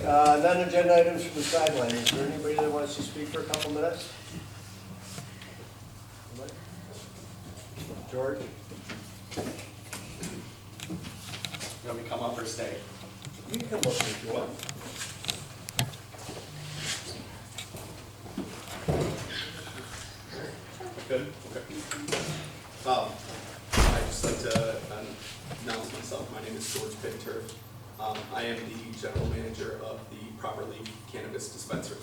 Non-agenda items from the sideline. Is there anybody that wants to speak for a couple minutes? George? You want me to come up or stay? You can come up if you want. Good? Okay. I'd just like to announce myself. My name is George Pinter. I am the general manager of the Proper Leaf Cannabis Dispensary.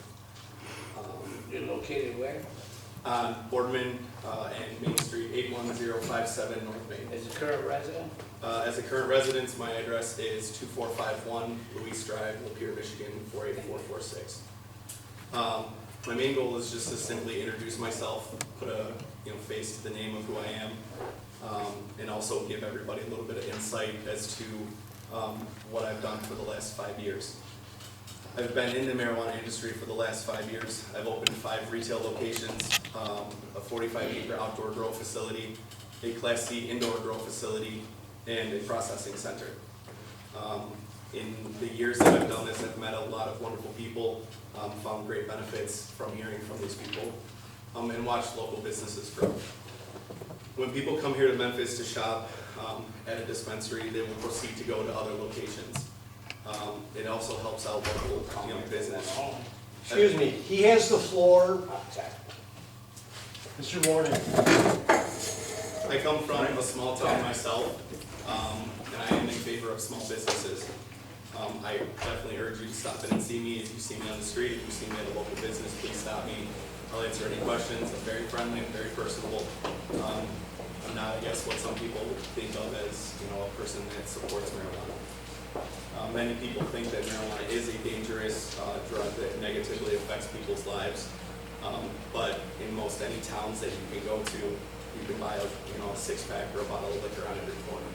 You're located where? On Boardman and Main Street, 81057 North Main. As a current resident? As a current resident, my address is 2451 Louise Drive, Lapeer, Michigan, 48446. My main goal is just to simply introduce myself, put a face to the name of who I am, and also give everybody a little bit of insight as to what I've done for the last 5 years. I've been in the marijuana industry for the last 5 years. I've opened 5 retail locations, a 45-acre outdoor grow facility, a Class C indoor grow facility, and a processing center. In the years that I've done this, I've met a lot of wonderful people, found great benefits from hearing from these people, and watched local businesses grow. When people come here to Memphis to shop at a dispensary, they will proceed to go to other locations. It also helps out local business. Excuse me, he has the floor. Okay. Mr. Warren. I come from a small town myself, and I am in favor of small businesses. I definitely urge you to stop in and see me. If you see me on the street, if you see me at a local business, please stop me. I'll answer any questions. I'm very friendly, I'm very personable. I'm not, I guess, what some people think of as, a person that supports marijuana. Many people think that marijuana is a dangerous drug that negatively affects people's lives. But in most any towns that you can go to, you can buy a 6-pack or a bottle of liquor on every corner.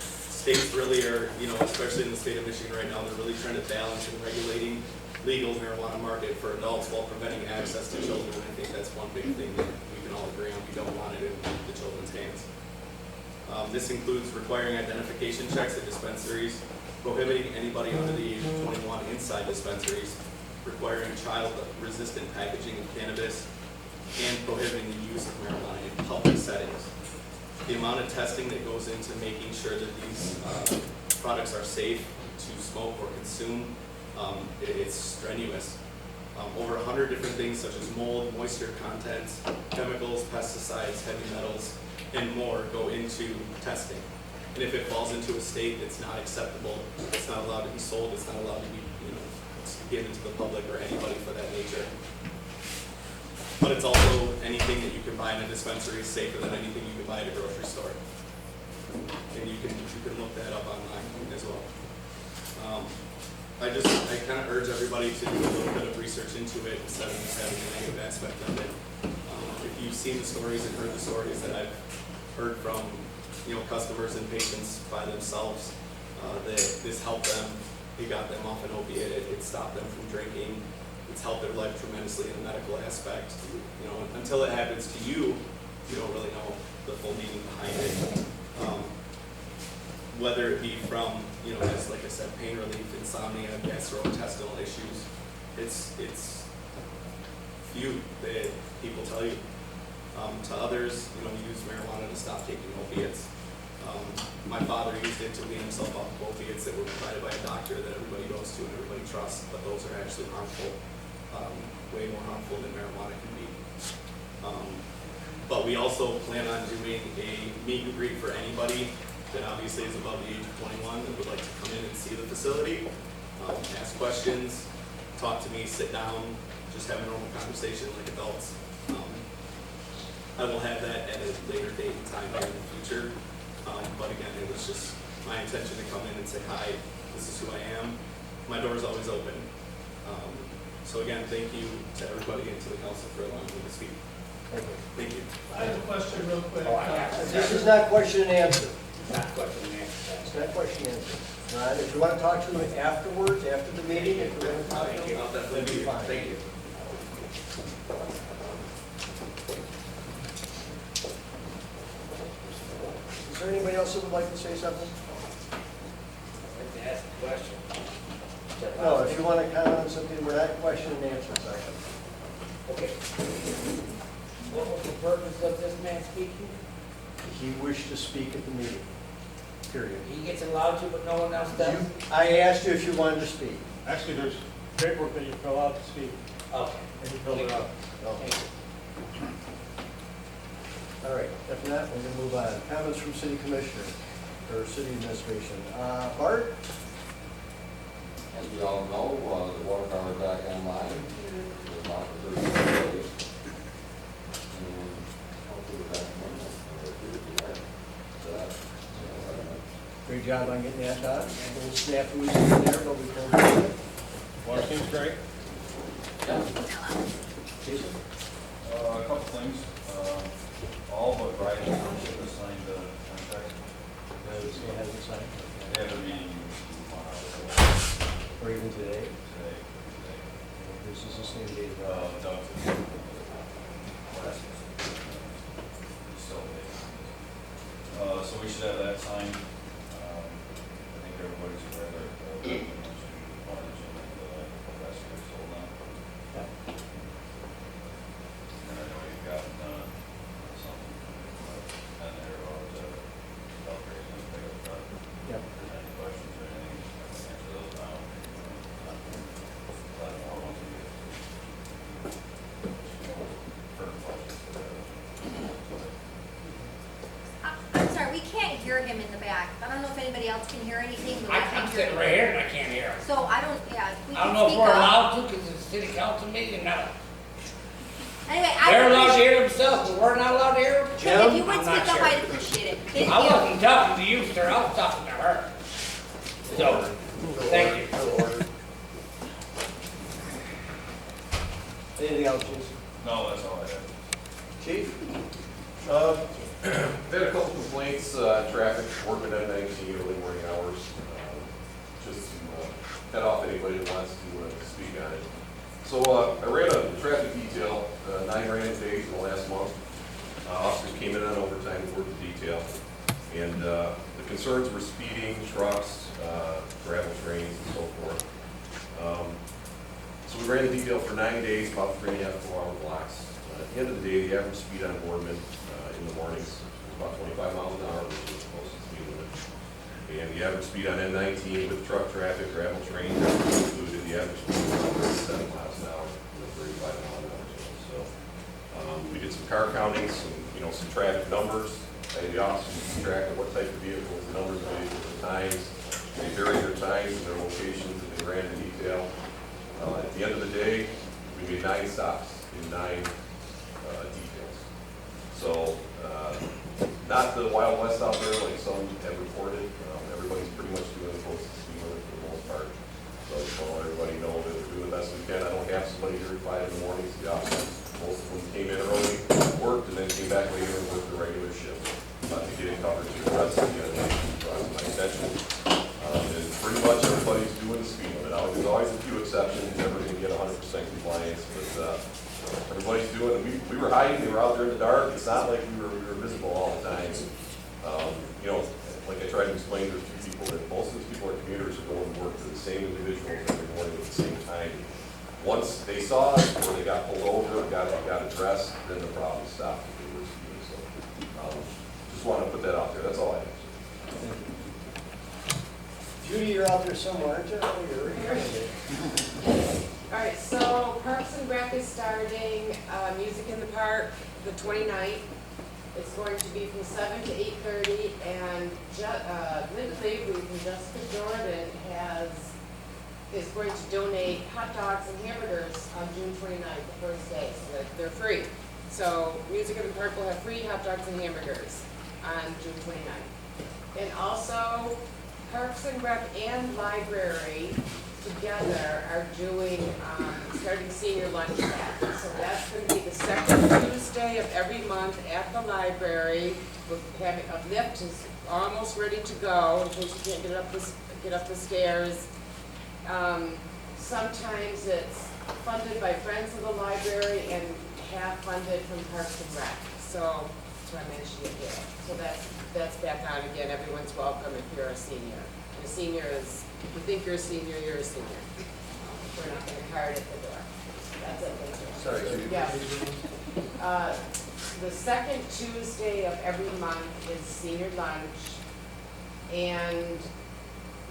States really are, especially in the state of Michigan right now, they're really trying to balance and regulating legal marijuana market for adults while preventing access to children. I think that's one big thing that we can all agree on. We don't want it in the children's hands. This includes requiring identification checks at dispensaries, prohibiting anybody under the age of 21 inside dispensaries, requiring child-resistant packaging of cannabis, and prohibiting the use of marijuana in public settings. The amount of testing that goes into making sure that these products are safe to smoke or consume, it's strenuous. Over 100 different things such as mold, moisture content, chemicals, pesticides, heavy metals, and more go into testing. And if it falls into a state that's not acceptable, it's not allowed to be sold, it's not allowed to be given to the public or anybody for that nature. But it's also anything that you can buy in a dispensary is safer than anything you can buy at a grocery store. And you can look that up online as well. I kind of urge everybody to do a little bit of research into it instead of just having a negative aspect of it. If you've seen the stories and heard the stories that I've heard from customers and patients by themselves, that this helped them, it got them off an opiate, it stopped them from drinking, it's helped their life tremendously in the medical aspect. Until it happens to you, you don't really know the full meaning behind it. Whether it be from, as like I said, pain relief, insomnia, gastrointestinal issues, it's few that people tell you. To others, use marijuana to stop taking opiates. My father used it to wean himself off of opiates that were provided by a doctor that everybody goes to and everybody trusts, but those are actually harmful, way more harmful than marijuana can be. But we also plan on doing a meet and greet for anybody that obviously is above the age of 21 that would like to come in and see the facility, ask questions, talk to me, sit down, just have a normal conversation like adults. I will have that at a later date and time here in the future. But again, it was just my intention to come in and say, hi, this is who I am. My door is always open. So again, thank you to everybody and to the council for allowing me to speak. Thank you. I have a question real quick. This is not question and answer. Not question and answer. It's not question and answer. All right, if you want to talk to him afterwards, after the meeting, if you want to talk to him, I'll definitely that'd be be here. fine. Thank you. Is there anybody else that would like to say something? I'd like to ask a question. step No, out. if you want to comment on something, we're not question and answer session. Okay. What was the purpose of this man speaking? He wished to speak at the meeting, period. He gets allowed to, but no one else does? I asked you if you wanted to speak. Actually, there's paperwork that you fill out to speak, Okay. and you fill it out. Thank you. All right, if not, we're going to move on. Comments from city commissioner or city administration. Bart? As we all know, the water tower back online, we're about for 30 days. And hopefully we're back Monday. Great job on getting that done. A little snafu was in there, but we pulled it. Water seems great. Jason? A couple things. All but Brian Township has signed the contract. Still hasn't signed. They have a meeting tomorrow, Or even today. today. This is the same date. Doug. So we should have that signed. I think everybody's aware that pretty much wanted to make the professor sold now. And I know you've got something on there about upgrading the pickup truck. Yep. If there's any questions or anything, I can answer those now. But I want to get further questions for that. I'm sorry, we can't hear him in the back. I don't know if anybody else can hear anything. but I I'm can't hear sitting him. right here and I can't hear him. So I don't, yeah, if we I don't can know if speak we're up. allowed to, because it's a city council meeting, no. Anyway, They're allowed to appreciate- hear themselves, but we're not allowed to hear them? Tim, if you I'm would not speak up, sure. I'd appreciate it. Thank I you. wasn't talking to you, sir, I was talking to her. So, thank you. Anything else, Jason? No, that's all I have. Chief? Had a couple complaints, traffic, working at 19 early morning hours. Just to head off anybody that wants to speak on it. So I ran a traffic detail, 9 random days in the last month. Officers came in on overtime to work the detail. And the concerns were speeding, trucks, gravel trains, and so forth. So we ran the detail for 9 days, about 3.5 to 4 hour blocks. At the end of the day, the average speed on Boardman in the mornings was about 25 miles an hour, which was close to the speed limit. And the average speed on N19 with truck traffic, gravel trains included, the average speed was about 37 miles an hour, 35 miles an hour. So we did some car counting, some traffic numbers. I had the officers keep track of what type of vehicles, the numbers of vehicles, the times. They varied their times and their locations, and they ran in detail. At the end of the day, we made 9 stops in 9 details. So, not the Wild West out there like some have reported. Everybody's pretty much doing close to speed limit for the most part. So I just want to let everybody know that we're doing the best we can. I don't have somebody here at 5 in the morning. The officers, most of them came in early, worked, and then came back later and worked the regular shift to get it covered to the rest of the my attention. And pretty much everybody's doing the speed limit. Now, there's always a few exceptions. You're never going to get 100% compliance, but everybody's doing it. We were hiding. They were out there in the dark. It's not like we were visible all the time. Like I tried to explain to a few people, that most of these people are commuters who go and work for the same individuals every morning at the same time. Once they saw us, or they got pulled over, got addressed, then the problem stopped. So, just want to put that out there. That's all I have. Judy, you're out there somewhere, aren't you? Oh, you're right here. All right, so Parks and Rec is starting Music in the Park the 29th. It's going to be from 7 to 8:30, and Lindley, who from Jessica Jordan, is going to donate hot dogs and hamburgers on June 29th, the first day, so that they're free. So Music in the Park will have free hot dogs and hamburgers on June 29th. And also, Parks and Rec and Library together are doing, starting senior lunch back. So that's going to be the second Tuesday of every month at the library. We're having a lift is almost ready to go in case you can't get up the stairs. Sometimes it's funded by Friends of the Library and half funded from Parks and Rec. So that's what I mentioned it there. So that's back on again. Everyone's welcome if you're a senior. a senior is, if you think you're a senior, you're a senior. We're not gonna card at the door. That's it, thank you. Sorry, Judy. Yeah. The second Tuesday of every month is senior lunch. And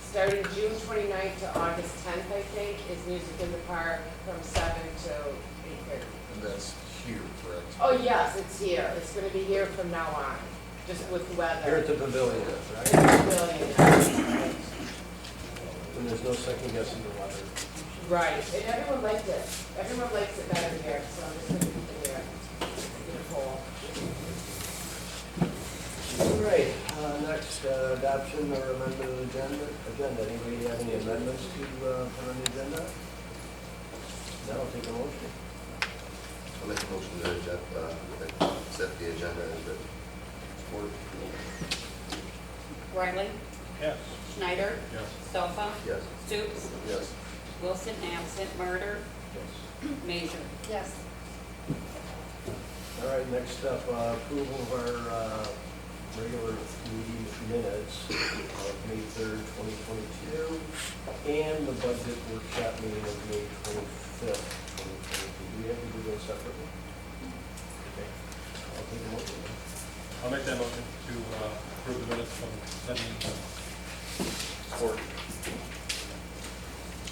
starting June 29th to August 10th, I think, is music in the park from 7 to 8:30. And that's here, correct? Oh, yes, it's here. It's gonna be here from now on, just with weather. Here at the pavilion, right? Pavilion. And there's no second guessing the weather. Right, and everyone liked it. Everyone likes it better here, so I'm just gonna continue it. Get a poll. All right, next, adoption or amendment of the agenda. Anybody have any amendments to, put on the agenda? No, I'll take a motion. I'll make a motion to accept the agenda as written. Support. Riley, Yes. Schneider, Yes. Sofa, Yes. Stoops, Yes. Wilson absent, Murder, Major. Yes. All right, next up, approval of our, regular meeting minutes of May 3rd, 2022, and the budget workshop meeting of May 25th, 2022. Do we have to do those separately? Okay, I'll take a motion. I'll make that motion to approve the minutes from 7:00. Support.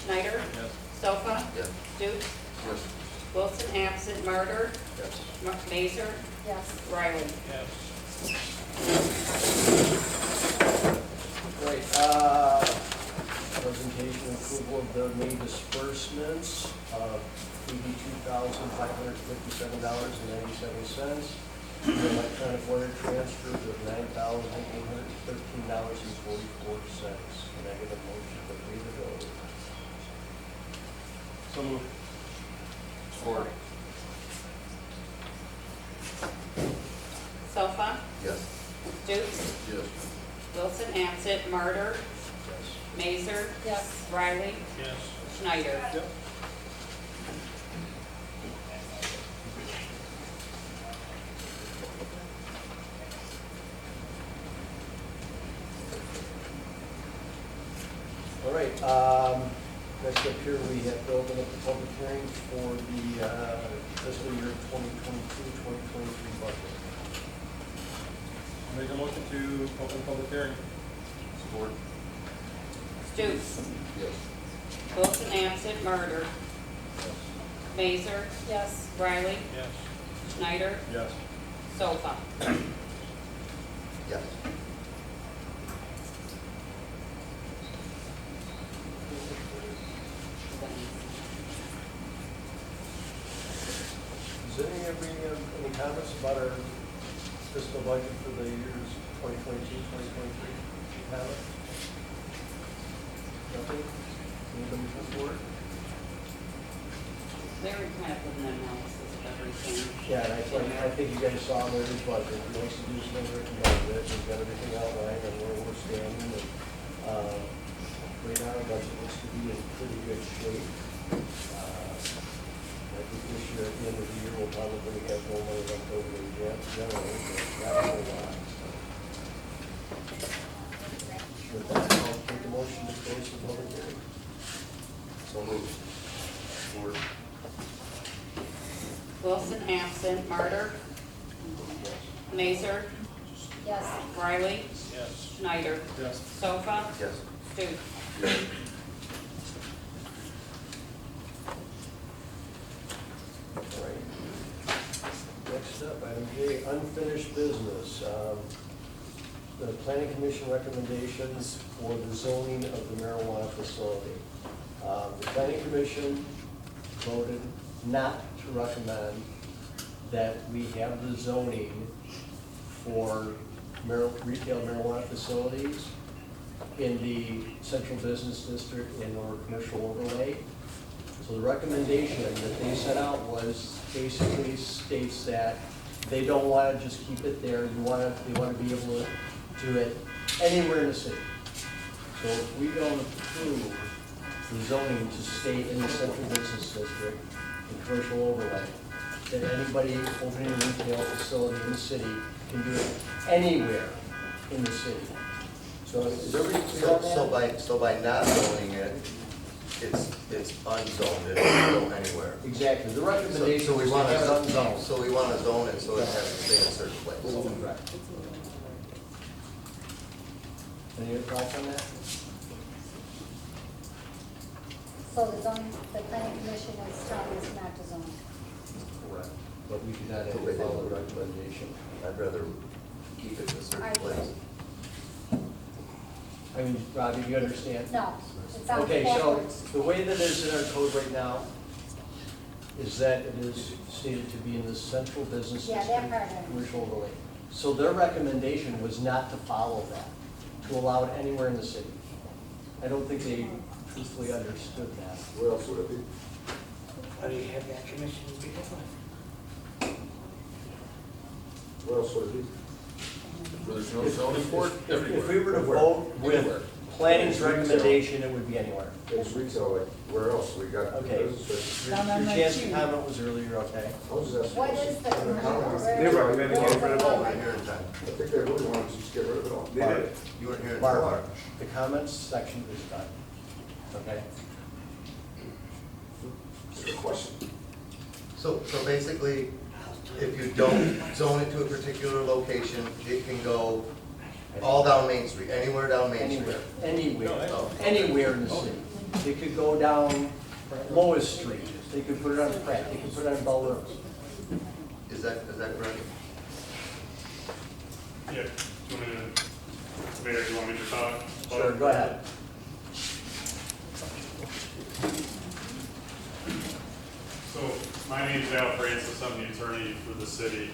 Schneider, Yes. Sofa, Yes. Stoops, Yes. Wilson absent, Murder, Yes. Major, Yes. Riley. Yes. Right, presentation approval of the May disbursements of $82,557.97. Electronic wire transfers of $9,813.44. Can I get a motion to pay the bills? So moved. Support. Sofa, Yes. Stoops, Yes. Wilson absent, Murder, Yes. Major, Yes. Riley, Yes. Schneider. Yep. All right, next up here, we have to open up the public hearing for the fiscal year 2022-2023 budget. I'll make a motion to open public hearing. Support. Stoops, Yes. Wilson absent, Murder, Major, Yes. Riley, Yes. Schneider, Yes. Sofa. Yes. Does anybody have any comments about our fiscal budget for the years 2022-2023? Have it? Nothing? Anybody come forward? They were kind of putting an analysis of everything. Yeah, and I think you guys saw Larry's budget. He wants to do some written budget. We've got everything outlined and where we're standing. And, right now, our budget looks to be in pretty good shape. I think this year, at the end of the year, we'll probably have more money left over than generally, but not a whole lot. So with that, I'll take a motion to close the public hearing. So moved. Support. Wilson absent, Murder, Major, Yes. Riley, Yes. Schneider, Yes. Sofa, Yes. Stoops. Yes. All right. Next up, item J, unfinished business. The planning commission recommendations for the zoning of the marijuana facility. The planning commission voted not to recommend that we have the zoning for retail marijuana facilities in the central business district and or commercial overlay. So the recommendation that they set out was basically states that they don't want to just keep it there. They want to be able to do it anywhere in the city. So if we don't approve the zoning to stay in the central business district and commercial overlay, then anybody opening a retail facility in the city can do it anywhere in the city. So is everybody clear on that? So by not zoning it, it's unzoned, it doesn't go anywhere. Exactly, the So recommendation so was we to want have it to, unzoned. so we want to zone it so it has to stay in a certain place. Correct. Any other thoughts on that? So the planning commission is telling us not to zone. Correct. But we do not have to follow the recommendation. I'd rather keep it in a certain place. I mean, Robbie, do you understand? No, it sounds Okay, so backwards. the way that it is in our code right now is that it is stated to be in the central business Yeah, that district, part I understand. commercial overlay. So their recommendation was not to follow that, to allow it anywhere in the city. I don't think they truthfully understood that. Where else would it be? How do you have that commission to begin with? Where else would it be? Where there's no zoning board, If we were to vote with planning's recommendation, it would be anywhere. It's retail, like, where else? We got. Okay. Your chance to comment was earlier, okay? What is the commercial? They recommended Where's get rid of the all line? here in time. I think they really wanted to just get rid of it all. They did. You weren't here in time. Barbara, the comments section is done, okay? Good question. So basically, if you don't zone it to a particular location, it can go all down Main Street, anywhere down Main Street. Anywhere in the city. They could go down Lois Street, they could put it on Pratt, they could put it on Bell Rose. Is that correct? Yeah, do you want me to, Mayor, do you want me to talk? Sure, go ahead. So, my name is Al Francis, I'm the attorney for the city.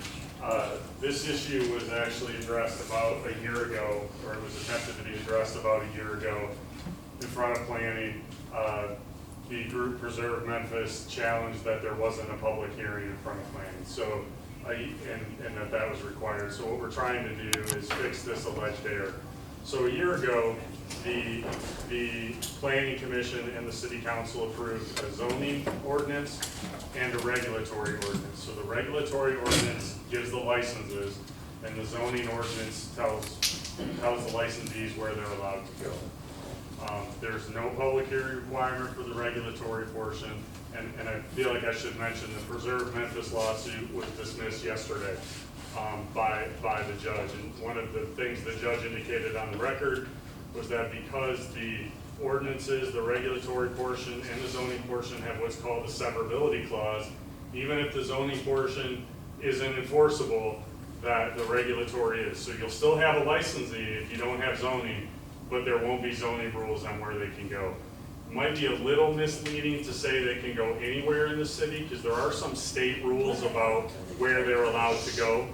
This issue was actually addressed about a year ago, or it was attempted to be addressed about a year ago in front of planning. The group Preserve Memphis challenged that there wasn't a public hearing in front of planning, so, and that was required. So what we're trying to do is fix this alleged error. So a year ago, the planning commission and the city council approved a zoning ordinance and a regulatory ordinance. So the regulatory ordinance gives the licenses, and the zoning ordinance tells the licensees where they're allowed to go. There's no public hearing requirement for the regulatory portion, and I feel like I should mention the Preserve Memphis lawsuit was dismissed yesterday by the judge. And one of the things the judge indicated on the record was that because the ordinances, the regulatory portion and the zoning portion have what's called the severability clause, even if the zoning portion isn't enforceable, that the regulatory is. So you'll still have a licensee if you don't have zoning, but there won't be zoning rules on where they can go. It might be a little misleading to say they can go anywhere in the city, because there are some state rules about where they're allowed to go,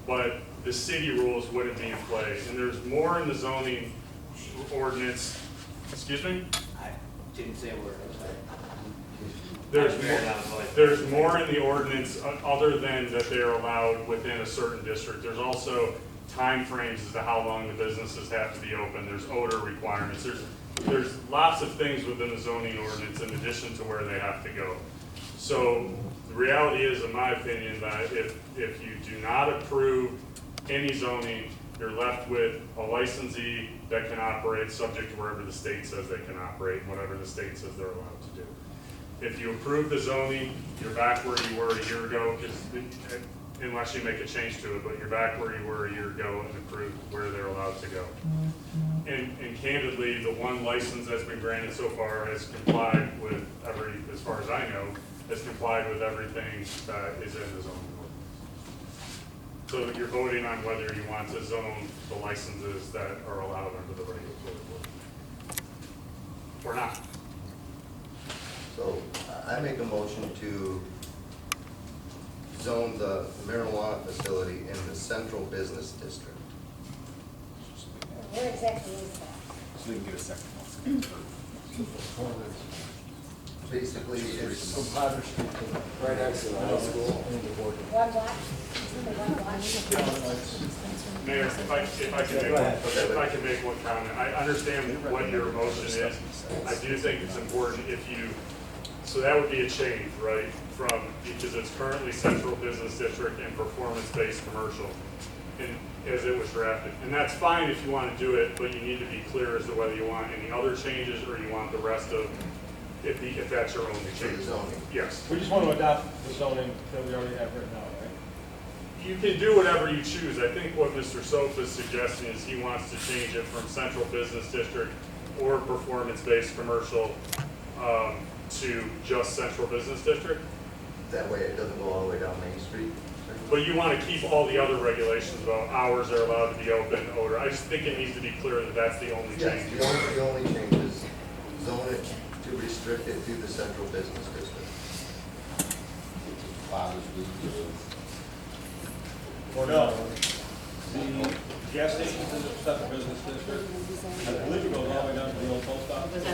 but the city rules wouldn't be in play. And there's more in the zoning ordinance, excuse me? I didn't say a word, I'm sorry. There's more in the ordinance other than that they're allowed within a certain district. There's also timeframes as to how long the businesses have to be open. There's odor requirements. There's lots of things within the zoning ordinance in addition to where they have to go. So the reality is, in my opinion, that if you do not approve any zoning, you're left with a licensee that can operate subject to wherever the state says they can operate, and whatever the state says they're allowed to do. If you approve the zoning, you're back where you were a year ago, unless you make a change to it, but you're back where you were a year ago and approved where they're allowed to go. And candidly, the one license that's been granted so far has complied with as far as I know, has complied with everything that is in the zoning ordinance. So you're voting on whether you want to zone the licenses that are allowed under the regulatory ordinance or not. So I make a motion to zone the marijuana facility in the central business district. Where exactly is that? So we can get a second one. Basically, it's From Potter Street to right next to the high school and the border. One block? The one block? Mayor, if I can make one comment, I understand what your motion is. I do think it's important so that would be a change, right? Because it's currently central business district and performance-based commercial. as it was drafted. And that's fine if you want to do it, but you need to be clear as to whether you want any other changes or you want the rest of, if that's your only change. Zoning. Yes. We just want to adopt the zoning that we already have written out, right? You can do whatever you choose. I think what Mr. Sofa is suggesting is he wants to change it from central business district or performance-based commercial to just central business district. That way it doesn't go all the way down Main Street. But you want to keep all the other regulations about hours are allowed to be open, odor. I just think it needs to be clear that that's the only Yes, change. the only change is zone it to restrict it to the central business district. Or no? The gas stations in the central business district, I believe it goes all the way down to the old post office.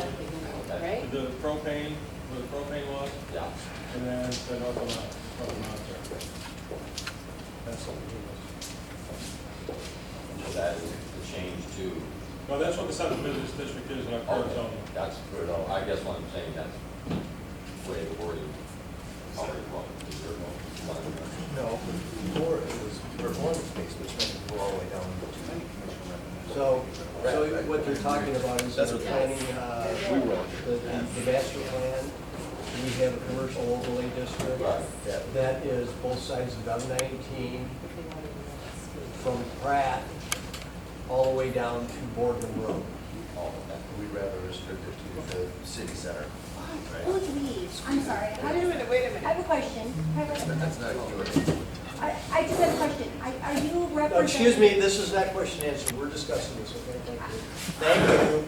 Right? To the propane, where the propane was. Yeah. And then the north of Mount there. That's what we do. That is the change to, No, that's what the central business district is in our current okay, zoning. that's good, I guess what I'm saying, that's the way the wording already was. Is there No, before it was performance-based, which meant to go all the way down to planning commission recommendation. So what they're talking about is the planning, the master plan. We have a commercial overlay district that is both sides of M19 from Pratt all the way down to Boardman Road. We'd rather restrict it to the city center. Who's we? I'm sorry. Wait a minute, wait a I minute. have a question. That's not yours. I just have a question. Are you representing? Excuse me, this is not question and answer. We're discussing this, okay? Thank you. Thank you.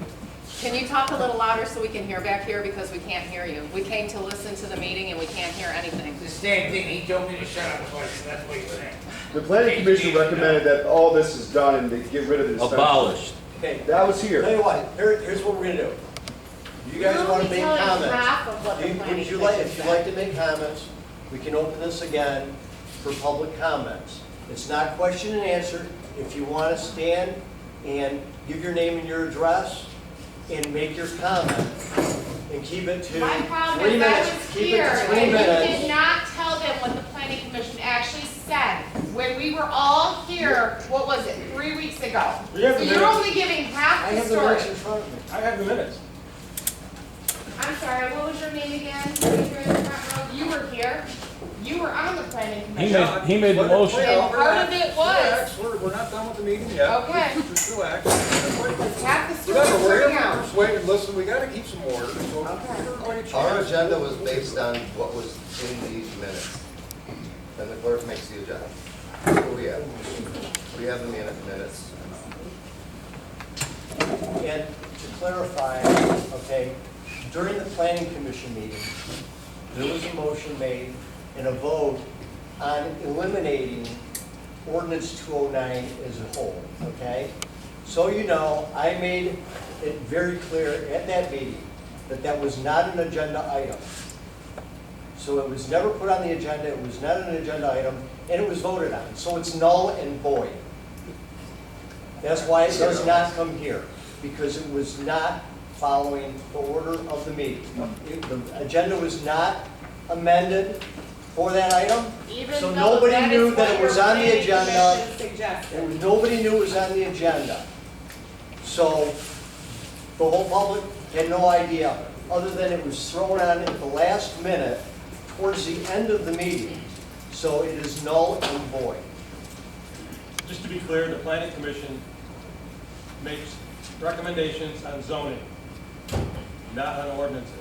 Can you talk a little louder so we can hear back here, because we can't hear you? We came to listen to the meeting and we can't hear anything. The same thing, he told me to shut up twice, and that's what he's saying. The planning commission recommended that all this is done and they get rid of the dispensary. Abolished. Okay, That was here. tell you what, here's what we're gonna do. You guys wanna make comments? Half of what the planning If you'd like commission to make comments, we can open this again for public comments. It's not question and answer. If you wanna stand and give your name and your address and make your comment, and keep it to My problem 3 is I minutes. was Keep it here, to 3 and we minutes. did not tell them what the planning commission actually said. When we were all here, what was it, 3 weeks ago? We have So the you're minutes. only giving I half the have the story. minutes in front of me. I have the minutes. I'm sorry, what was your name again? You were here, you were on the planning commission. He made the motion. And part of it was, We're not done with the meeting yet. okay, Just relax. half the story Remember, we're coming here out. to persuade and listen, we gotta keep some order, so. Our agenda was based on what was in these minutes. Then the clerk makes the agenda. That's what we have. We have the minutes. And to clarify, okay, during the planning commission meeting, there was a motion made and a vote on eliminating ordinance 209 as a whole, okay? So you know, I made it very clear at that meeting that that was not an agenda item. So it was never put on the agenda, it was not an agenda item, and it was voted on. So it's null and void. That's why it does not come here, because it was not following the order of the meeting. The agenda was not amended for that item, Even so though nobody that knew is that what it was your on the planning agenda. commission suggested. Nobody knew it was on the agenda. So the whole public had no idea, other than it was thrown on at the last minute towards the end of the meeting. So it is null and void. Just to be clear, the planning commission makes recommendations on zoning, not on ordinances.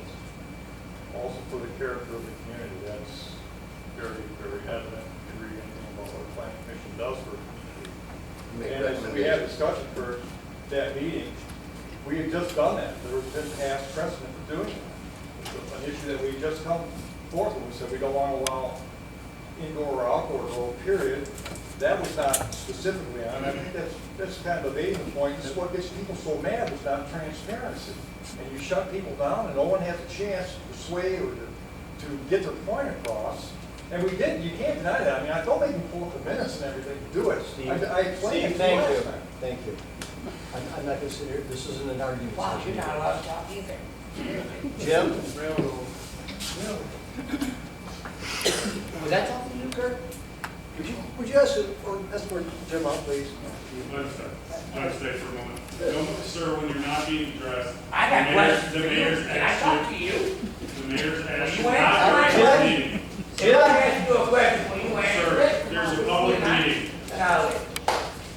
Also for the character of the community, that's very, very evident. You read anything about what the planning commission does for the community. Make And as we had recommendations. discussion for that meeting, we had just done that. There was been past precedent for doing it. It's an issue that we just come forth with. We said we don't want to allow indoor or outdoor grow, period. That was not specifically on. I think that's kind of a main point. This is what gets people so mad, is not transparency. And you shut people down and no one has a chance to persuade or to get their point across. And we didn't. You can't deny that. I mean, I don't make them pull up the minutes and everything to do it. Steve, I explained it to you thank you, last time. thank you. I'm not gonna sit here, this isn't an argument Wow, session. you're not allowed to talk either. Jim? Was that talking to you, Kurt? Would you ask, or escort Jim out, please? Let us stay for a moment. Don't, sir, when you're not being addressed. I got questions The for you. mayor's Can I talk to you? The mayor's asked you You not answer to my the meeting. If I ask you a question, will you answer Sir, it? there's a public meeting. No.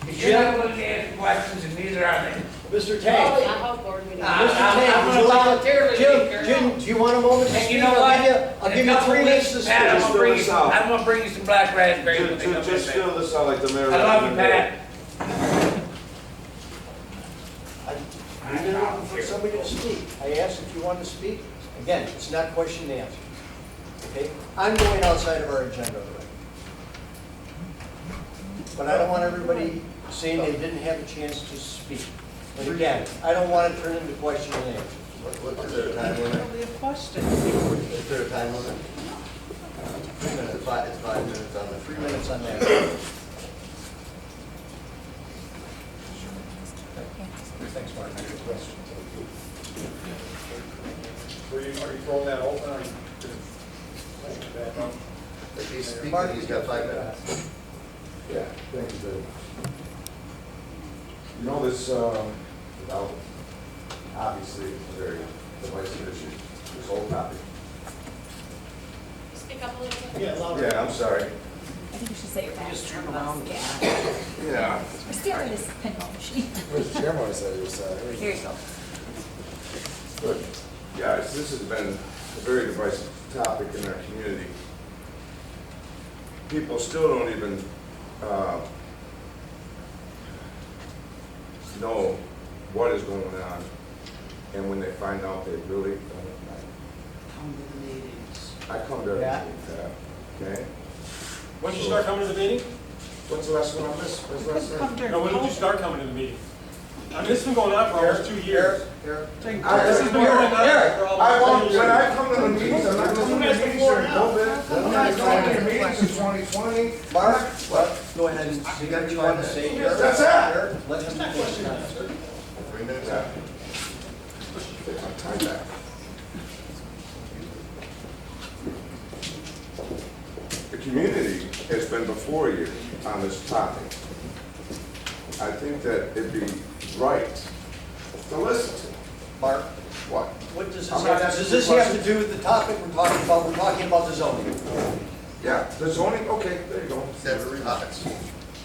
If you're not willing to answer questions, and neither are they. Mr. Tank? I hope board meeting. Mr. Tank, would you like to, Jim, do you want a moment to And speak? you know what? I'll give you 3 minutes to speak. Pat, I'm gonna bring you this some, out. I'm gonna bring you some black raspberries when they come Just in. fill this out like the mayor. I love you, Pat. We've been looking for somebody to speak. I asked if you wanted to speak. Again, it's not question and answer. Okay? I'm going outside of our agenda already. But I don't want everybody saying they didn't have a chance to speak. And again, I don't want to turn into question and answer. What, is there a time limit? It'll be a question. Is there a time limit? 3 minutes, it's 5 minutes on the 3 minutes on that. Thanks, Mark. Are you throwing that open, or are you gonna back up? If he's speaking, he's got 5 minutes. Yeah, thank you, Dave. You know, this, without, obviously, a very divisive issue, this whole topic. Speak up a little bit. Yeah, louder. Yeah, I'm sorry. I think you should say your back. Just turn around. Yeah. Yeah. We're staring at this pinball machine. Where's the chairman said he was, Here you go. Good. Yeah, this has been a very divisive topic in our community. People still don't even know what is going on, and when they find out, they really don't know. Come to the meetings. I come to Yeah. everything, okay? When did you start coming to the meeting? What's the last one I missed? What's the last one? No, when did you start coming to the meeting? This has been going on for almost 2 years. Eric, This has been going on for almost 2 years. When I come to the meetings, I'm not coming to the meetings during COVID. I'm not coming to the meetings in 2020. Mark, go ahead and say what you want to say. Eric. That's it. Eric, let him finish. 3 minutes Yeah. out. Take my time back. The community has been before you on this topic. I think that it'd be right to listen to. Mark, What? what does I'm this not have, asking does this you have to questions. do with the topic we're talking about? We're talking about the zoning. Yeah, the zoning, okay, there you go. That's the topics.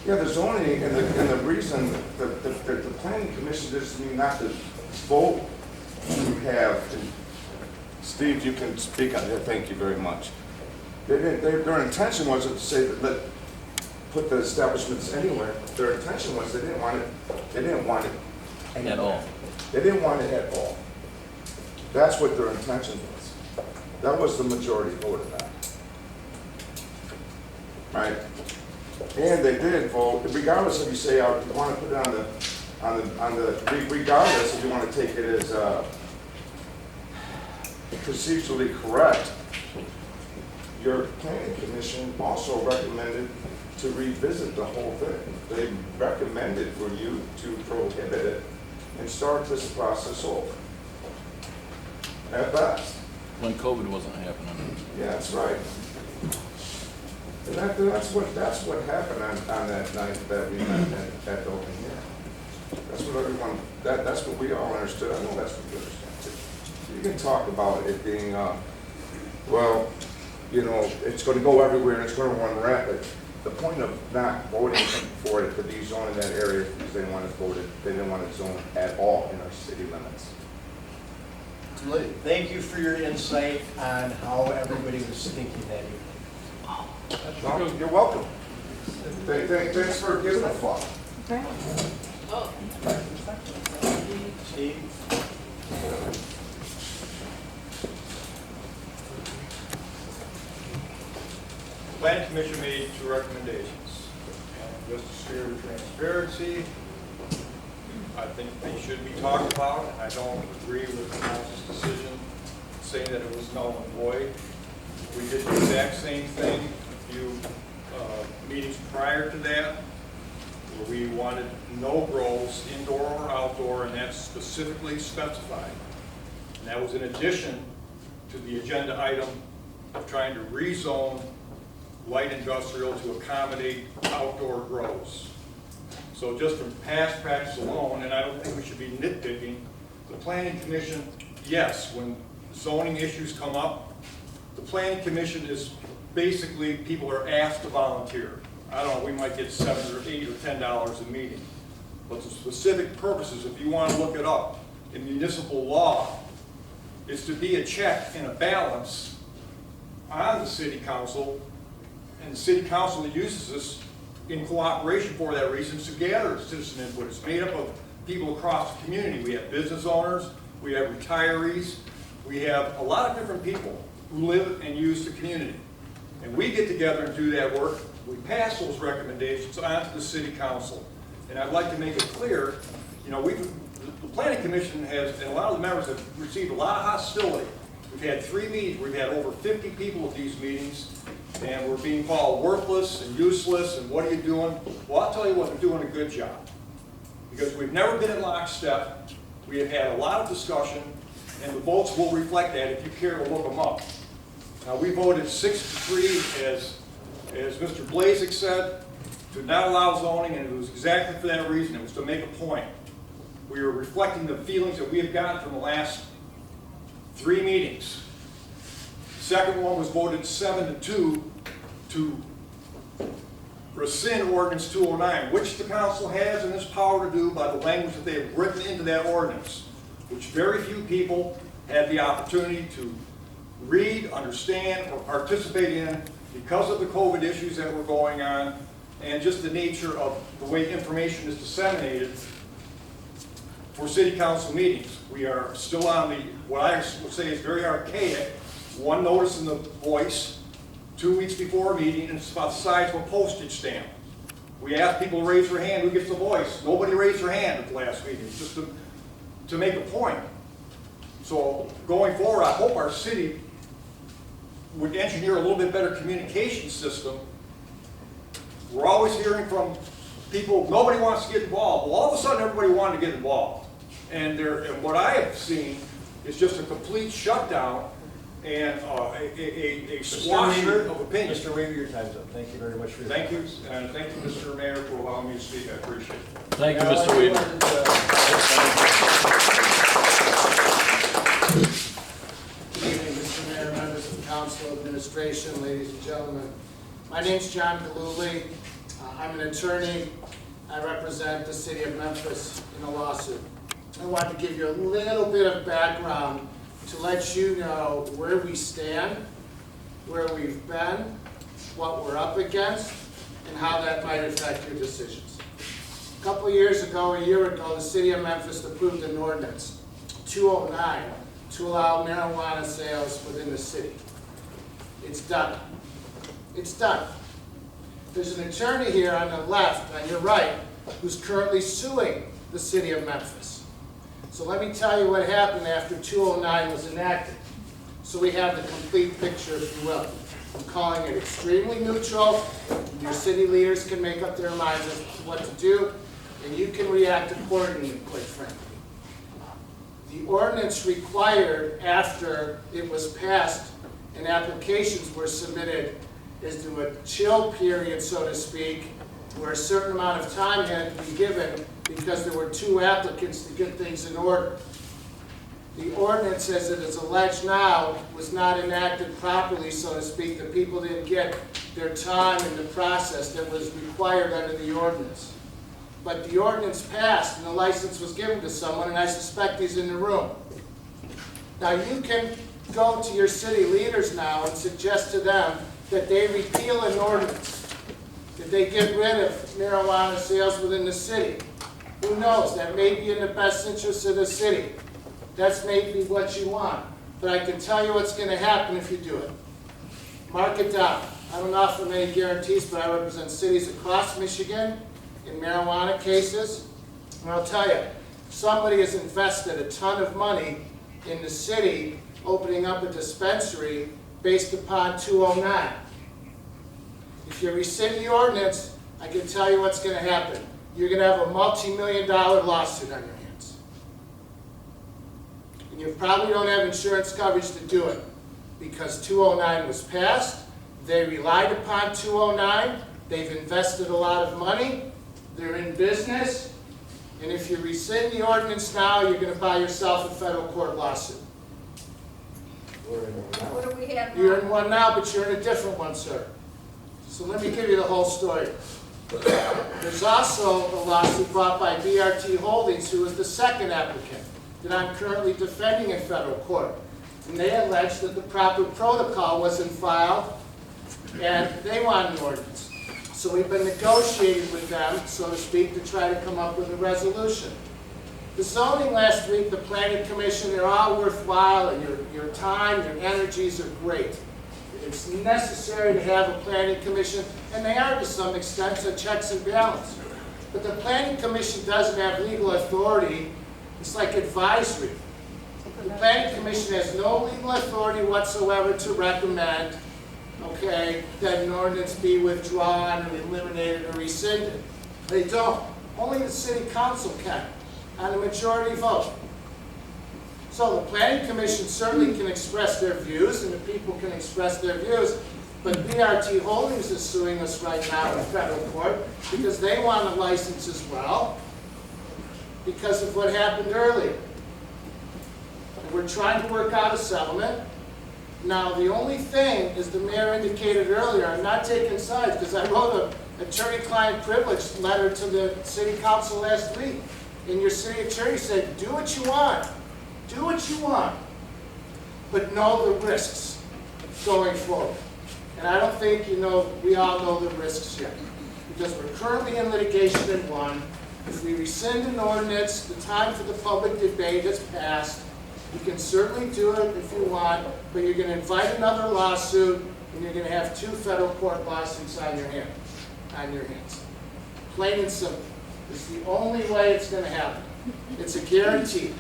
Yeah, the zoning and the reason the planning commission doesn't mean not to vote to have, Steve, you can speak on that, thank you very much. Their intention wasn't to say that, put the establishments anywhere. Their intention was they didn't want it anywhere. At all. They didn't want it at all. That's what their intention was. That was the majority voted on. Right? And they did vote, regardless if you say, you want to put it regardless if you want to take it as procedurally correct, your planning commission also recommended to revisit the whole thing. They recommended for you to prohibit it and start this process over. At best. When COVID wasn't happening. Yeah, that's right. And that's what happened on that night that we met at the open hearing. That's what everyone, that's what we all understood. I know that's what you understand too. You can talk about it being, well, you know, it's going to go everywhere and it's going to run rapid. The point of not voting for it to be zoned in that area is because they didn't want it voted, they didn't want it zoned at all in our city limits. Thank you for your insight on how everybody was thinking that evening. Well, you're welcome. Thanks for giving a fuck. Steve? The planning commission made 2 recommendations. And just to steer the transparency, I think they should be talked about. I don't agree with the council's decision saying that it was null and void. We did the exact same thing a few meetings prior to that, where we wanted no grows, indoor or outdoor, and that's specifically specified. And that was in addition to the agenda item of trying to rezone light industrial to accommodate outdoor grows. So just from past practice alone, and I don't think we should be nitpicking, the planning commission, yes, when zoning issues come up, the planning commission is basically, people are asked to volunteer. I don't know, we might get $7 or $8 or $10 a meeting. But the specific purposes, if you want to look it up, in municipal law, is to be a check and a balance on the city council, and the city council uses this in cooperation for that reason to gather citizen input. It's made up of people across the community. We have business owners, we have retirees, we have a lot of different people who live and use the community. And we get together and do that work. We pass those recommendations on to the city council. And I'd like to make it clear, you know, the planning commission has, and a lot of the members have received a lot of hostility. We've had 3 meetings, we've had over 50 people at these meetings, and we're being called worthless and useless, and what are you doing? Well, I'll tell you what, they're doing a good job. Because we've never been in lockstep, we have had a lot of discussion, and the votes will reflect that if you care to look them up. Now, we voted 6-3, as Mr. Blazek said, to not allow zoning, and it was exactly for that reason. It was to make a point. We were reflecting the feelings that we have gotten from the last 3 meetings. The second one was voted 7-2 to rescind ordinance 209, which the council has in this power to do by the language that they have written into that ordinance, which very few people had the opportunity to read, understand, or participate in because of the COVID issues that were going on and just the nature of the way information is disseminated for city council meetings. We are still on the, what I would say is very archaic, 1 notice in the Voice, 2 weeks before a meeting, and it's about the size of a postage stamp. We ask people to raise their hand, who gets the Voice? Nobody raised their hand at the last meeting, just to make a point. So going forward, I hope our city would engineer a little bit better communication system. We're always hearing from people, nobody wants to get involved. Well, all of a sudden, everybody wanted to get involved. And what I have seen is just a complete shutdown and a squashing of opinions. Mr. Weaver, your time's up. Thank you very much for your Thank you, comments. and thank you, Mr. Mayor, for allowing me to speak. I appreciate it. Thank you, Now, Mr. I Weaver. wanted Good evening, Mr. Mayor, members of the council, administration, ladies and gentlemen. My name's John Galuli. I'm an attorney. I represent the city of Memphis in a lawsuit. I want to give you a little bit of background to let you know where we stand, where we've been, what we're up against, and how that might affect your decisions. A couple of years ago, a year ago, the city of Memphis approved an ordinance, 209, to allow marijuana sales within the city. It's done. It's done. There's an attorney here on the left, on your right, who's currently suing the city of Memphis. So let me tell you what happened after 209 was enacted, so we have the complete picture, if you will. I'm calling it extremely neutral. Your city leaders can make up their minds as to what to do, and you can react accordingly, quite frankly. The ordinance required, after it was passed and applications were submitted, is to a chill period, so to speak, where a certain amount of time had to be given because there were 2 applicants to get things in order. The ordinance, as it is alleged now, was not enacted properly, so to speak. The people didn't get their time in the process that was required under the ordinance. But the ordinance passed and the license was given to someone, and I suspect he's in the room. Now you can go to your city leaders now and suggest to them that they repeal an ordinance, that they get rid of marijuana sales within the city. Who knows? That may be in the best interest of the city. That's maybe what you want. But I can tell you what's going to happen if you do it. Mark it down. I don't offer many guarantees, but I represent cities across Michigan in marijuana cases. And I'll tell you, somebody has invested a ton of money in the city opening up a dispensary based upon 209. If you rescind the ordinance, I can tell you what's going to happen. You're going to have a multi-million-dollar lawsuit on your hands. And you probably don't have insurance coverage to do it because 209 was passed, They relied upon 209, they've invested a lot of money, they're in business, and if you rescind the ordinance now, you're gonna buy yourself a federal court lawsuit. What do we have now? You're in one now, but you're in a different one, sir. So let me give you the whole story. There's also a lawsuit brought by BRT Holdings, who is the second applicant that I'm currently defending in federal court. And they allege that the proper protocol wasn't filed, and they want an ordinance. So we've been negotiating with them, so to speak, to try to come up with a resolution. The zoning last week, the planning commission, they're all worthwhile, and your time, your energies are great. It's necessary to have a planning commission, and they are to some extent, so checks and balance. But the planning commission doesn't have legal authority. It's like advisory. The planning commission has no legal authority whatsoever to recommend, okay, that an ordinance be withdrawn or eliminated or rescinded. They don't. Only the city council can, on a majority vote. So the planning commission certainly can express their views, and the people can express their views, but BRT Holdings is suing us right now in federal court because they want a license as well because of what happened earlier. We're trying to work out a settlement. Now, the only thing, as the mayor indicated earlier, I'm not taking sides because I wrote an attorney-client privilege letter to the city council last week, and your city attorney said, do what you want. Do what you want, but know the risks going forward. And I don't think we all know the risks yet, because we're currently in litigation in one. If we rescind an ordinance, the time for the public debate has passed. You can certainly do it if you want, but you're going to invite another lawsuit, and you're going to have 2 federal court lawsuits on your hands. Plain and simple. It's the only way it's going to happen. It's a guarantee.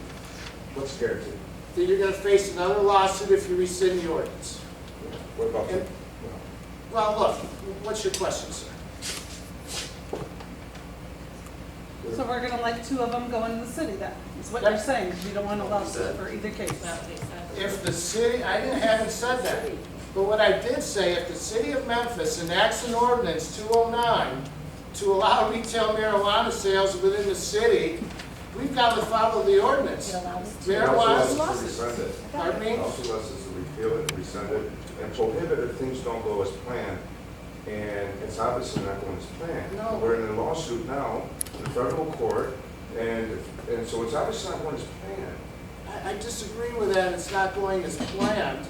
What's guaranteed? That you're going to face another lawsuit if you rescind the ordinance. What about that? Well, look, what's your question, sir? So we're gonna let 2 of them go into the city then, is what you're saying, because you don't want a lawsuit for either case. If the city, haven't said that, but what I did say, if the city of Memphis enacts an ordinance 209 to allow retail marijuana sales within the city, we've got to follow the ordinance. Marijuana, pardon me? Also lets us repeal it, rescind it, and prohibit if things don't go as planned, and it's obviously not going as planned. No. We're in a lawsuit now in federal court, and so it's obviously not going as planned. I disagree with that. It's not going as planned.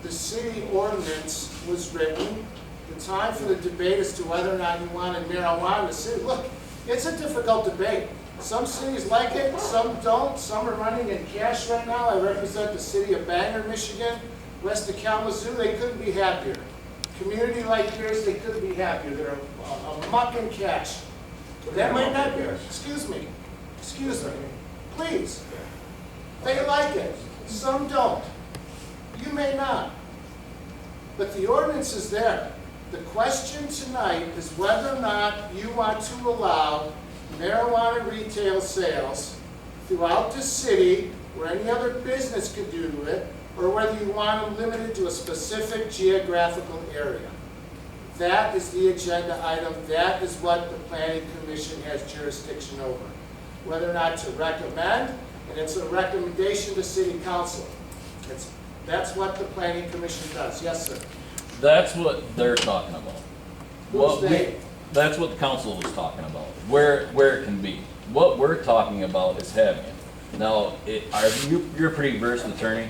The city ordinance was written. The time for the debate as to whether or not you wanted marijuana in the city. Look, it's a difficult debate. Some cities like it, some don't. Some are running in cash right now. I represent the city of Bangor, Michigan, west of Kalamazoo. They couldn't be happier. Community like yours, they couldn't be happier. They're a muck in cash. That might not be, excuse me, please. They like it, some don't. You may not. But the ordinance is there. The question tonight is whether or not you want to allow marijuana retail sales throughout the city where any other business could do it, or whether you want them limited to a specific geographical area. That is the agenda item. That is what the Planning Commission has jurisdiction over. Whether or not to recommend, and it's a recommendation to City Council. That's what the Planning Commission does. Yes, sir. That's what they're talking about. Who's they? That's what the council was talking about, where it can be. What we're talking about is having it. Now, you're a pretty versed attorney?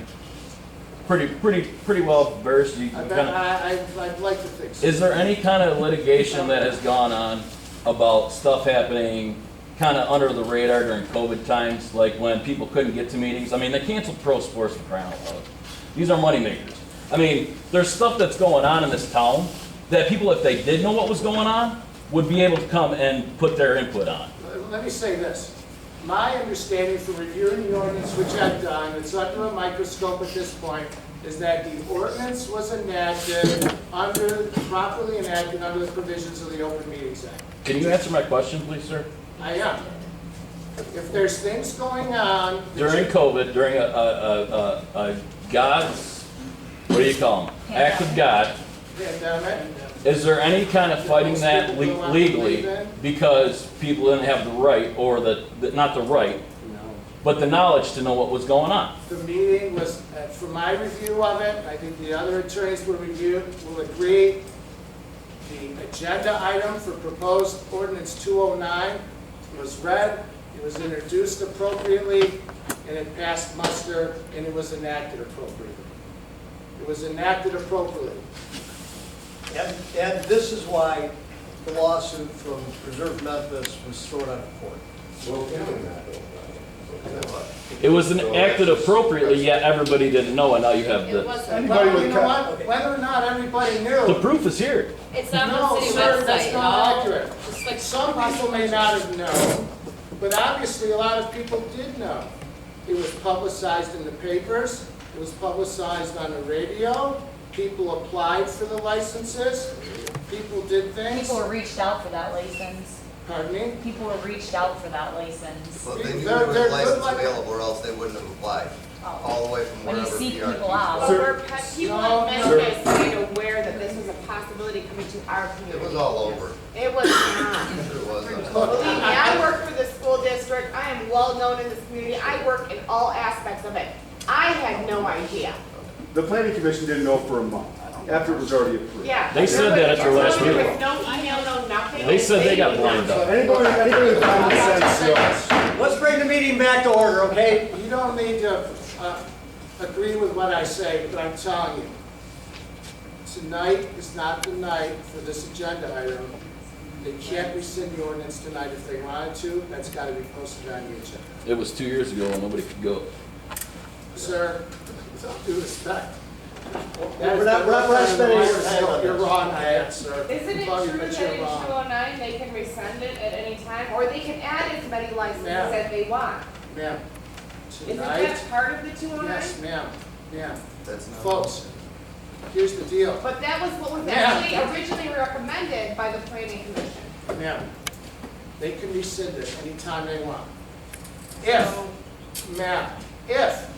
Pretty well versed. I'd like to think so. Is there any kind of litigation that has gone on about stuff happening kind of under the radar during COVID times, like when people couldn't get to meetings? I mean, they canceled pro sports for crying out loud. These are money makers. I mean, there's stuff that's going on in this town that people, if they did know what was going on, would be able to come and put their input on. Let me say this. My understanding from reviewing the ordinance, which I've done, it's under a microscope at this point, is that the ordinance was properly enacted under the provisions of the Open Meetings Act. Can you answer my question, please, sir? I am. If there's things going on... During COVID, during a God's, what do you call them? Act of God, Pandemic. Is there any kind of fighting that legally because people didn't have the right, or not the right, but the knowledge to know what was going on? The meeting was, from my review of it, I think the other attorneys will agree, the agenda item for proposed ordinance 209 was read, it was introduced appropriately, and it passed muster, and it was enacted appropriately. It was enacted appropriately. And this is why the lawsuit from Preserve Memphis was thrown out of court. Well, It was enacted appropriately, yet everybody didn't know, and now you have the, Well, you know what, whether or not everybody knew. the proof is here. It's on No, the city sir, website, that's not no. accurate. It's like Some people may not have known, but obviously a lot of people did know. It was publicized in the papers, it was publicized on the radio, people applied for the licenses, people did things. People were reached out for that license. Pardon me? People were reached out for that license. Well, they knew there was a license available, or else they wouldn't have applied, all the way from When you wherever. seek PRT. people out. But were people in Memphis made aware that this was a possibility coming to our community? It was all over. It was not. It was. Believe me, I work for the school district. I am well known in this community. I work in all aspects of it. I had no idea. The planning commission didn't know for a month, after it was already approved. Yeah. They said that at their last There meeting. was no email, no nothing. They said they got blind So up. anybody with common sense knows. Let's bring the meeting back to order, okay? You don't need to agree with what I say, but I'm telling you, tonight is not the night for this agenda item. They can't rescind the ordinance tonight if they wanted to. That's got to be posted on the agenda. It was 2 years ago and nobody could go. Sir, with all due respect. We're not spending any time on You're this. wrong on that, sir. Isn't it Love you, true but that you're in wrong. 209, they can rescind it at any time, or they can add as many licenses Ma'am. as they want? Ma'am, Isn't tonight, that part of the 209? yes, ma'am, ma'am. That's not. Folks, here's the deal. But that was what was Ma'am. actually originally recommended by the planning commission. Ma'am, they can rescind it anytime they want. If, ma'am, if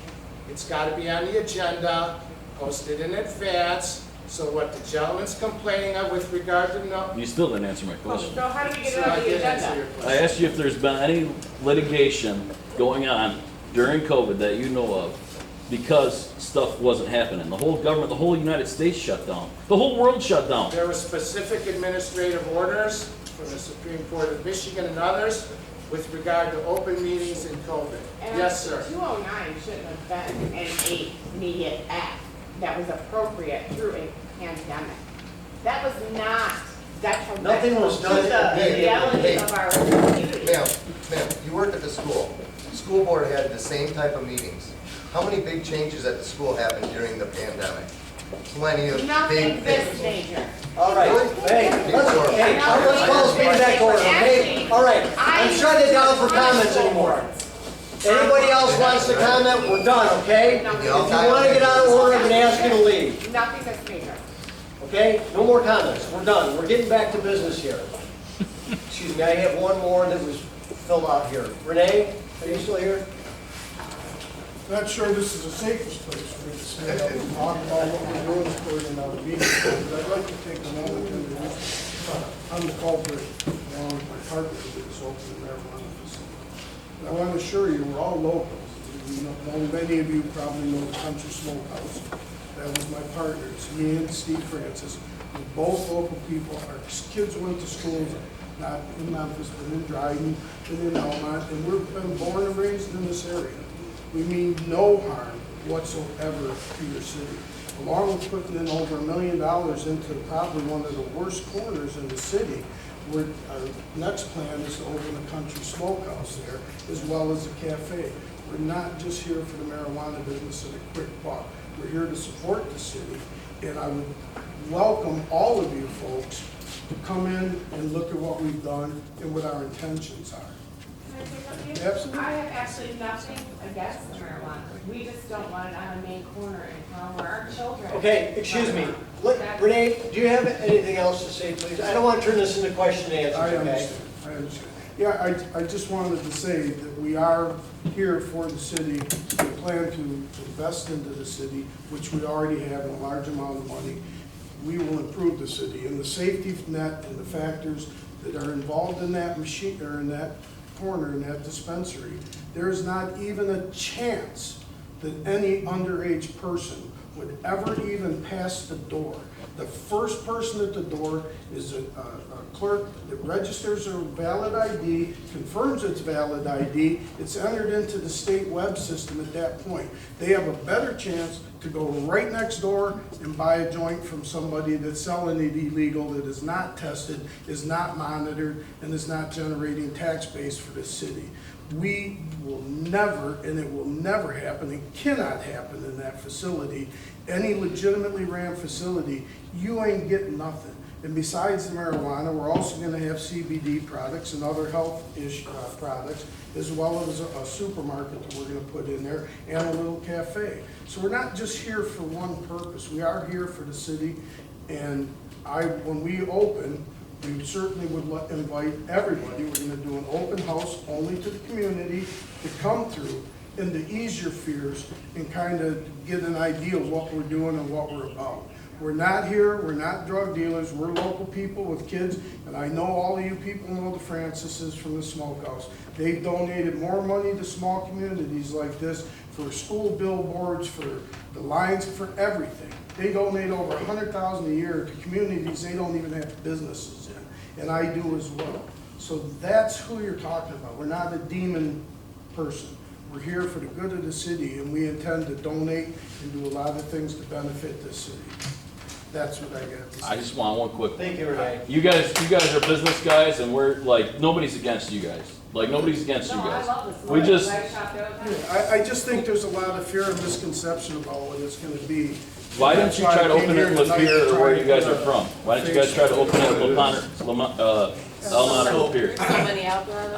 it's got to be on the agenda, posted in advance, so what the gentleman's complaining of with regard to no. You still didn't answer my question. So how do we get Sir, it on I the did answer agenda? your I question. asked you if there's been any litigation going on during COVID that you know of because stuff wasn't happening. The whole government, the whole United States shut down. The whole world shut down. There were specific administrative orders from the Supreme Court of Michigan and others with regard to open meetings in COVID. And Yes, sir. 209 shouldn't have been an immediate act that was appropriate through a pandemic. That was not detrimental Nothing was done to the immediately. reality of our community. Ma'am, you worked at the school. The school board had the same type of meetings. How many big changes at the school happened during the pandemic? Plenty of Nothing big this things. major. All right, hey, let's call this meeting back to order, okay? All right, I'm shutting it down for comments anymore. Anybody else wants to comment, we're done, okay? If you want to get out of order, I'm going to ask you to leave, Nothing this major. okay? No more comments, we're done, we're getting back to business here. Excuse me, I have one more that was filled out here. Renee, are you still here? Not sure this is the safest place for me to stand up and talk about what we're doing for another meeting, but I'd like to take a moment to introduce, I'm the culprit, along with my partner, that is opening the marijuana facility. And I want to assure you, we're all locals. You know, many of you probably know the Country Smokehouse. That was my partners, me and Steve Francis. We're both local people. Our kids went to schools, not in Memphis, but in Dryden and in Elmont, and we've been born and raised in this area. We mean no harm whatsoever to your city. Along with putting in over $1 million into probably one of the worst corners in the city, our next plan is to open a Country Smokehouse there, as well as a cafe. We're not just here for the marijuana business and a quick buck. We're here to support the city, and I would welcome all of you folks to come in and look at what we've done and what our intentions are. Can I say something? Absolutely. I have absolutely nothing against the marijuana. We just don't want it on a main corner in town where our children. Okay, excuse me. Renee, do you have anything else to say, please? I don't want to turn this into question and answers, I okay? understand, I understand. Yeah, I just wanted to say that we are here for the city. We plan to invest into the city, which we already have in a large amount of money. we will improve the city. And the safety net and the factors that are involved in that machine, or in that corner, in that dispensary, there's not even a chance that any underage person would ever even pass the door. The first person at the door is a clerk that registers their valid ID, confirms it's valid ID, it's entered into the state web system at that point. They have a better chance to go right next door and buy a joint from somebody that's selling it illegal, that is not tested, is not monitored, and is not generating tax base for the city. We will never, and it will never happen, and cannot happen in that facility, any legitimately ran facility, you ain't getting nothing. And besides the marijuana, we're also gonna have CBD products and other health-ish products, as well as a supermarket that we're gonna put in there, and a little cafe. So we're not just here for one purpose, we are here for the city, and when we open, we certainly would invite everybody. We're gonna do an open house only to the community to come through and to ease your fears and kind of get an idea of what we're doing and what we're about. We're not here, we're not drug dealers, we're local people with kids, and I know all of you people know the Francises from the smokehouse. They've donated more money to small communities like this for school billboards, for the lines, for everything. They donate over $100,000 a year to communities they don't even have businesses in, and I do as well. So that's who you're talking about. We're not a demon person. We're here for the good of the city, and we intend to donate and do a lot of things to benefit this city. That's what I got to say. I just want one quick. Thank you, Renee. You guys are business guys, and we're like, nobody's against you guys. Like, nobody's against you No, I guys. love this. We just, I just think there's a lot of fear and misconception about what it's gonna be. why don't you try to open it in Lapeer or where you guys are from? Why don't you guys try to open it in Elmont or Lapeer? So many out there.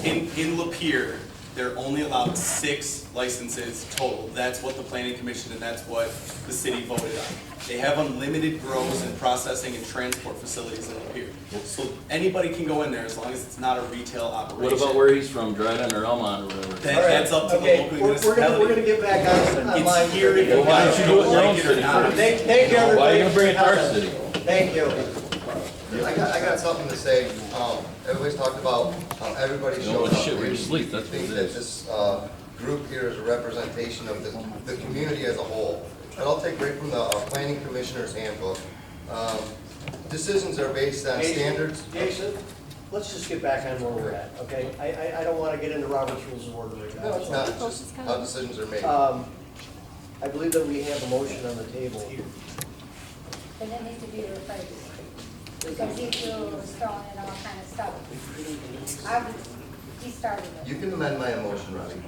In Lapeer, they're only allowed 6 licenses total. That's what the planning commission and that's what the city voted on. They have unlimited grows and processing and transport facilities in Lapeer. So anybody can go in there as long as it's not a retail operation. What about where he's from, Dryden or Elmont or whatever? That's up to the local municipality. We're gonna get back on It's here if you Well, why don't you do it in your own like it or city not. first? Thank you, everybody. Why are you gonna bring it to our city? Thank you. I got something to say. Everybody's talked about how everybody You shows don't up. want shit where you sleep, that's I what think it that is. this group here is a representation of the community as a whole. And I'll take right from the planning commissioner's handbook. Decisions are based on standards. Jason, let's just get back on where we're at, okay? I don't want to get into Robert's Rules of Order right now. No, it's not, it's just how decisions are made. I believe that we have a motion on the table. But it needs to be rephrased. Because he was throwing in all kind of stuff. He started it. You can amend my motion, Ronnie.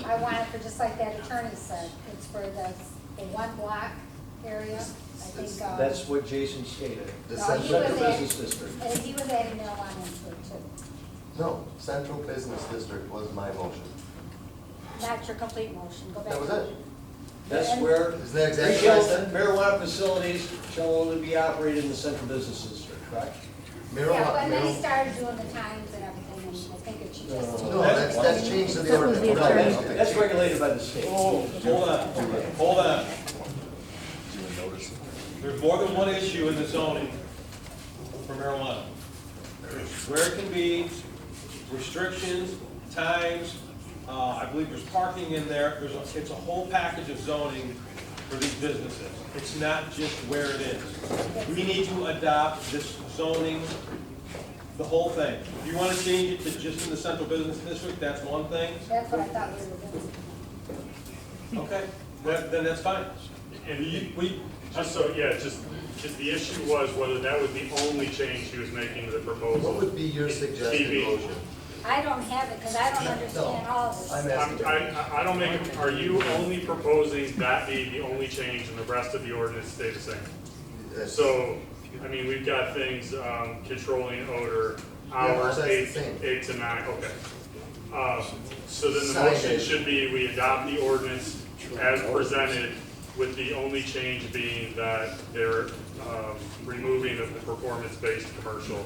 I want it for, just like that attorney said, it's for the one block area, I think. That's what Jason stated. The No, he central was business adding- district. And he was adding marijuana into it too. No, central business district was my motion. Not your complete motion, go back. That was to it. That's where Isn't that exactly what I retail said? marijuana facilities shall only be operated in the central business district, correct? Yeah, but then he started doing the times and everything, and I think it should just. No, that's changed to the That was ordinance. the attorney. Okay. That's regulated by the state. Oh, hold on. There's more than one issue in the zoning for marijuana. Where it can be, restrictions, times, I believe there's parking in there, it's a whole package of zoning for these businesses. It's not just where it is. We need to adopt this zoning, the whole thing. If you want to change it to just in the central business district, that's one thing. That's what I thought we were doing. Okay, then that's fine. And just the issue was whether that was the only change he was making to the proposal. What would be your suggested motion? I don't have it, because I don't understand all this. I'm asking. I don't make, are you only proposing that be the only change and the rest of the ordinance stay the same? So, I mean, we've got things, controlling odor, hours, that's the 8 to 9, okay. So then the motion Signage. should be, we adopt the ordinance as presented, with the only change being that they're removing the performance-based commercial.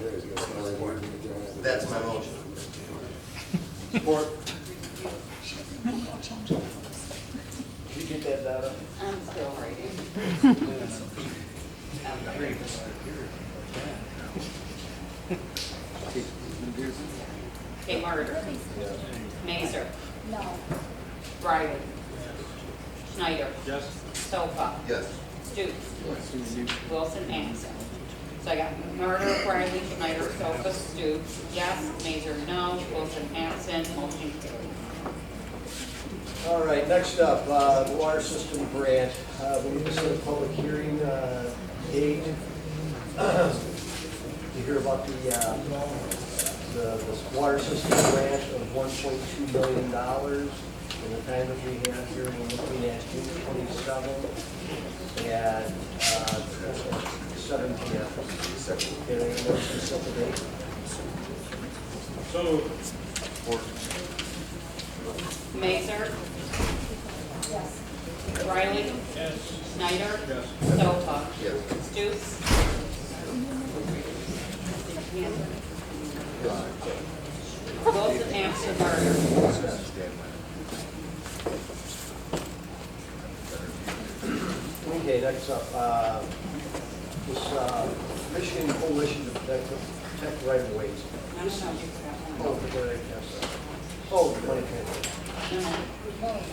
That's my motion. Support. Did you get that data? I'm still writing. Okay, Martyr. Mazer. No. Riley. Schneider. Yes. Stofa. Yes. Stutes. Wilson, Anderson. So I got Martyr, Riley, Schneider, Stofa, Stutes, yes, Mazer, no, Wilson, absent, motion carried. All right, next up, the water system grant. We need to set a public hearing date to hear about the water system grant of $1.2 million. And the time that we have here, we're looking at June 27th at 7 p.m. Any more specific date? So, Mazer, Yes. Riley, yes. Schneider, Yes. Stofa, Yes. Stutes. Wilson, absent, Martyr. Okay, next up, this Michigan Coalition to Protect Right-of-Ways. No, you forgot Oh, one. the money transfer. Oh, the money transfer. No,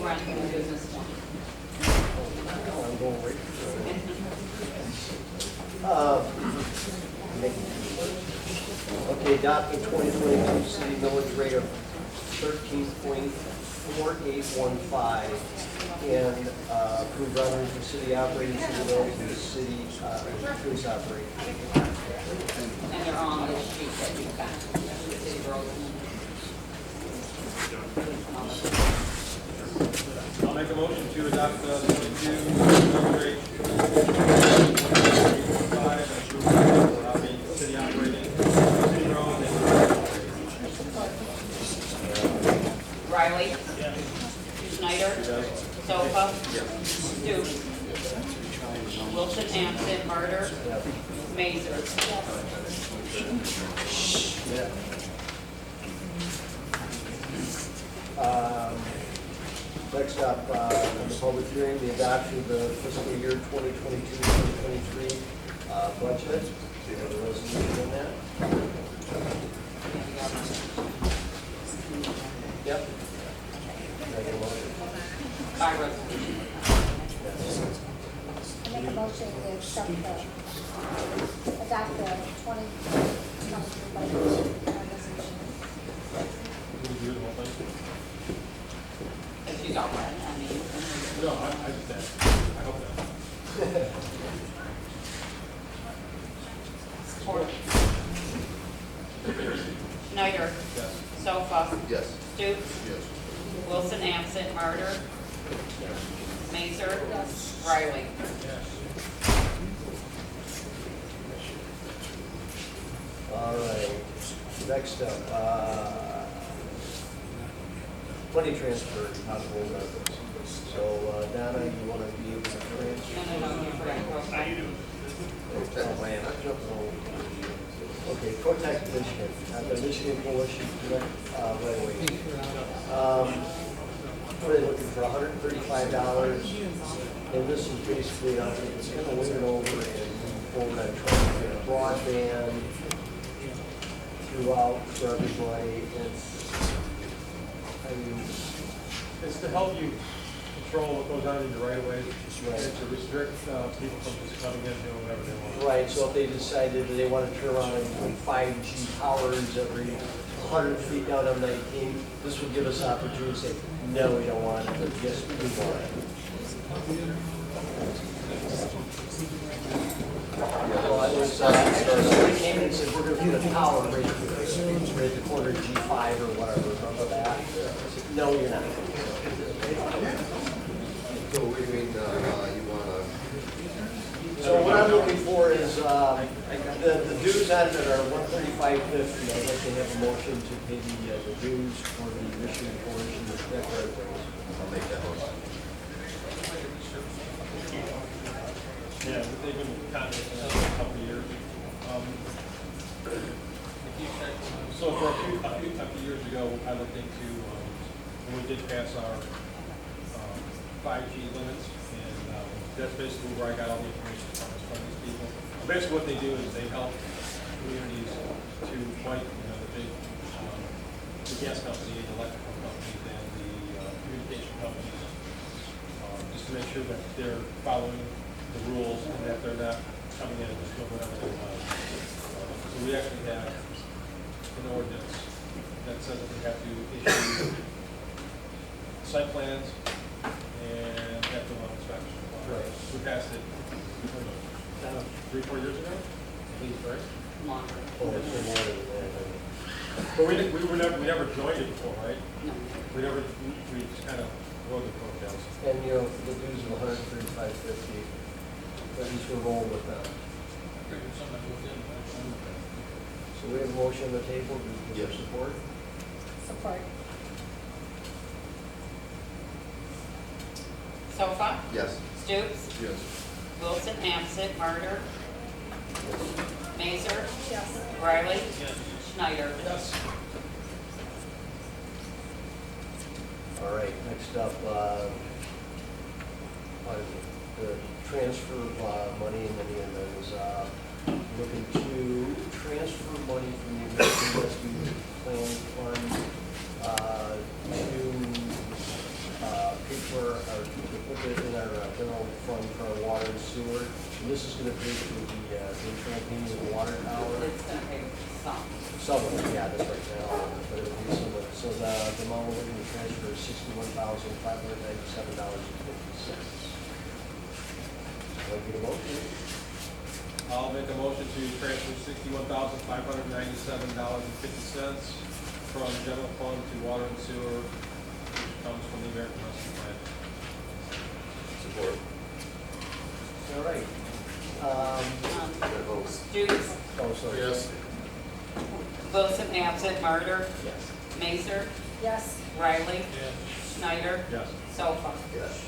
we're on the business one. Oh, I'm going right. Okay, adopting 2022 city millage rate of 13.4815 and approved revenue for city operating, city roads, and city police operating. And they're on the sheet that you got. City roads. I'll make a motion to adopt the 22 millage rate. 5 and approve the city operating, city road, and Riley. Schneider. Stofa. Stutes. Wilson, absent, Martyr. Mazer. Next up, in the public hearing, the adoption of the fiscal year 2022-2023 budget. Do you have a resolution on that? Yep. Can I get a motion? By resolution. I make a motion to accept adopt the 2023 budget resolution. we do the whole thing. If she's all right, I mean. No, I just asked. I hope that. Support. Schneider. Yes. Stofa. Yes. Stutes. Yes. Wilson, absent, Martyr. Mazer. Riley. All right, next up, money transfer, possible reference. So Donna, you want to be able to transfer? No, you forgot. How you doing? Oh, man, I'm jumping over. Okay, Protect Michigan, the Michigan Coalition to Protect Right-of-Ways. What are they looking for, $135? And this is basically, it's going to win it over and move forward on trying to get broadband throughout for everybody. It's to help you control what goes on in your right of way. Right. And to restrict people from just coming in and doing whatever they want. Right, so if they decided that they want to turn around and put 5G towers every 100 feet down on 19, this would give us opportunity to say, no, we don't want it, but yes, we want it. Well, I was, somebody came in and said, we're going to put a tower right at the corner of G5 or whatever, remember that? I said, no, you're not. So what do you mean, you wanna? So what I'm looking for is, the dues on it are $135.50. I'd like to have a motion to pay the dues for the Michigan Coalition to Protect Right-of-Ways. I'll make that motion. Yeah, but they've been contacting us for a couple of years. So for a few years ago, I looked into, when we did pass our 5G limits, And that's basically where I got all the information from these people. Basically what they do is they help communities to fight, the big, the gas company, the electrical companies, and the communication companies, just to make sure that they're following the rules and that they're not coming in and just doing whatever they want. So we actually have an ordinance that says that we have to issue site plans and have to run inspection. Right. We passed it, I don't know, 3-4 years ago, at least, right? Longer. Oh, it's been more than that. But we never joined it before, right? No. We just kind of rode the coattails. And, the dues of $135.50, at least we're rolling with that. So we have a motion on the table, do you support? Support. Sofa? Yes. Stoops? Yes. Wilson, absent, Martyr? Mazer? Yes. Riley? Schneider? Yes. All right, next up, the transfer of money, and then is looking to transfer money from the American Rescue Plan Fund to pay for, or to put it in our general fund for our water and sewer. And this is going to pay for the maintaining of the water tower. It's gonna pay some. Some of it, yeah, that's right now, but it'll be some of it. So the amount we're looking to transfer is $61,597.50. I'll get a motion. I'll make a motion to transfer $61,597.50 from general fund to water and sewer, which comes from the American Rescue Plan. Support. All right. Stoops? Oh, sorry. Yes. Wilson, absent, Martyr? Yes. Mazer? Yes. Riley? Schneider? Yes. Sofa? Yes.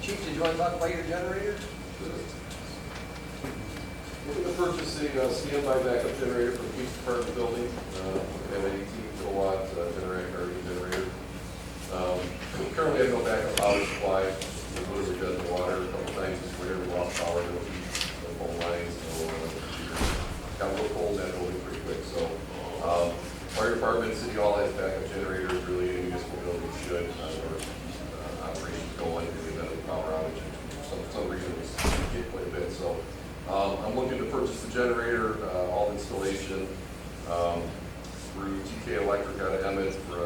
Chief, did you want to talk about your generator? We're going to purchase a standby backup generator for the police department building. We have an 18 kilowatt generator. We currently have no backup power supply. We literally got the water a couple times this winter. We lost power to the phone lines. So got a little cold in that building pretty quick. So fire department, city hall has backup generators. Really, any municipal building should. Operations going. We've had a power outage. For some reason, it's get quite a bit. So I'm looking to purchase the generator, all installation through TK Electric out of Emmett for a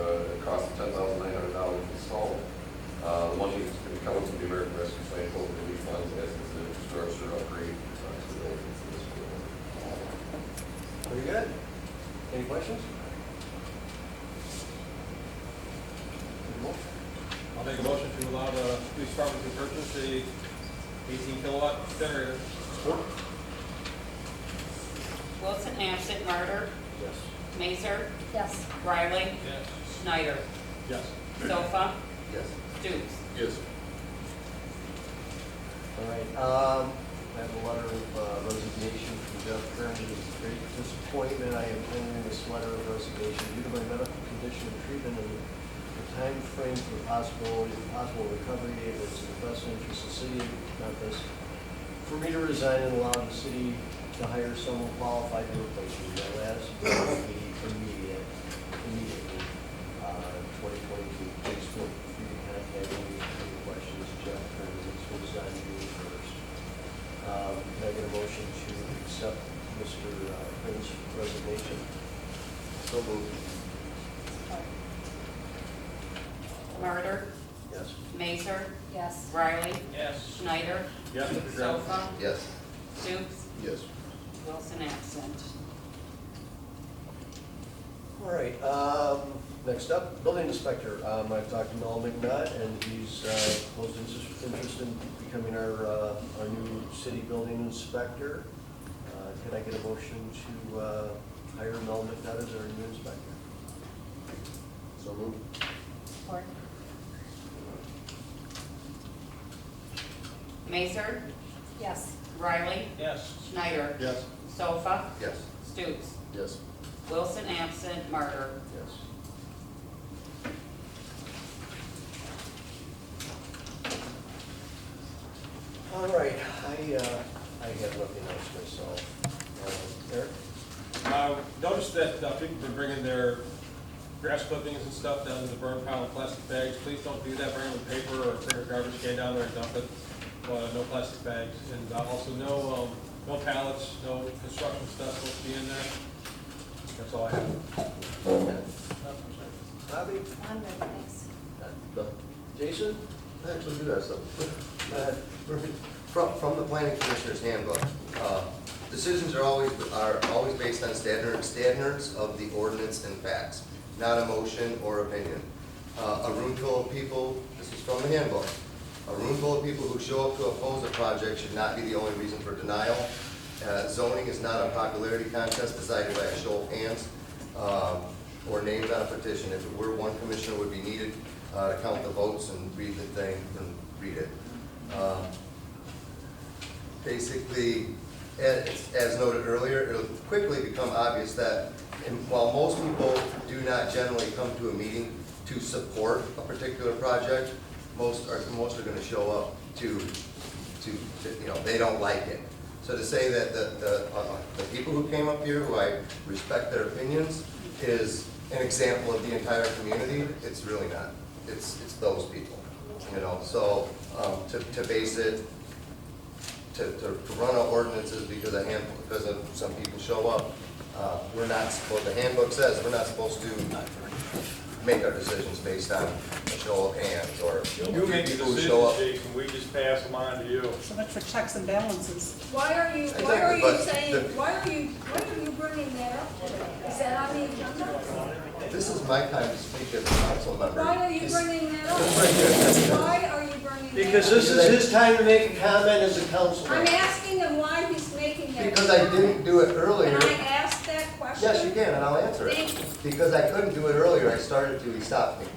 cost of $10,900 installed. The money is going to be coming from the American Rescue Plan COVID relief funds as it's an infrastructure upgrade to the building for this building. Very good. Any questions? I'll make a motion to allow the police department to purchase a 18 kilowatt generator. Support. Wilson, absent, Martyr? Yes. Mazer? Yes. Riley? Yes. Schneider? Yes. Sofa? Yes. Stoops? Yes. All right, I have a letter of resignation from Jeff Kern. It is great disappointment. I am entering this letter of resignation due to my medical condition and treatment and the time frame for possible recovery. It was in the best interest of the city of Memphis for me to resign and allow the city to hire someone qualified to replace me. My last day will be immediately, 2022. Please feel free to contact me with any questions. Jeff Kern, this was on June 1st. Can I get a motion to accept Mr. Kern's resignation? So moved. Martyr? Yes. Mazer? Yes. Riley? Yes. Schneider? Yes, Mr. Graham. Sofa? Yes. Stoops? Yes. Wilson, absent. All right, next up, building inspector. I've talked to Noel McNutt, and he's expressed interest in becoming our new city building inspector. Can I get a motion to hire Noel McNutt as our new inspector? So moved. Support. Mazer? Yes. Riley? Yes. Schneider? Yes. Sofa? Yes. Stoops? Yes. Wilson, absent, Martyr. Yes. All right, I have nothing else myself. Eric? Noticed that people have been bringing their grass clippings and stuff down to the burn pile in plastic bags. Please don't do that. Bring them in paper or bring a garbage can down there and dump it. No plastic bags. And also no pallets, no construction stuff supposed to be in there. That's all I have. Bobby? I'm ready, thanks. Jason? I actually do have something. From the planning commissioner's handbook, decisions are always based on standards of the ordinance and facts, not emotion or opinion. A room full of people, this is from the handbook, a room full of people who show up to oppose a project should not be the only reason for denial. Zoning is not a popularity contest decided by a show of hands or names on a petition. If it were, one commissioner would be needed to count the votes and read the thing and read it. Basically, as noted earlier, it'll quickly become obvious that while most people do not generally come to a meeting to support a particular project, most are going to show up to they don't like it. So to say that the people who came up here, who I respect their opinions, is an example of the entire community, it's really not. It's those people, So to base it, to run our ordinances because of some people show up, we're not supposed. The handbook says we're not supposed to make our decisions based on a show of hands or You make the people who show up. decisions, Jason, we just pass them on to you. So much for checks and balances. Why are you Exactly, but why are you bringing that up today? Is that on the agenda? This is my time to speak as a council member. Why are you bringing that up? Why are you bringing that up? Because this is his time to make a comment as a council I'm member. asking him why he's making that. Because I didn't do it earlier. Can I ask that question? Yes, you can, and I'll answer it. Thank you. Because I couldn't do it earlier, I started to, he stopped me.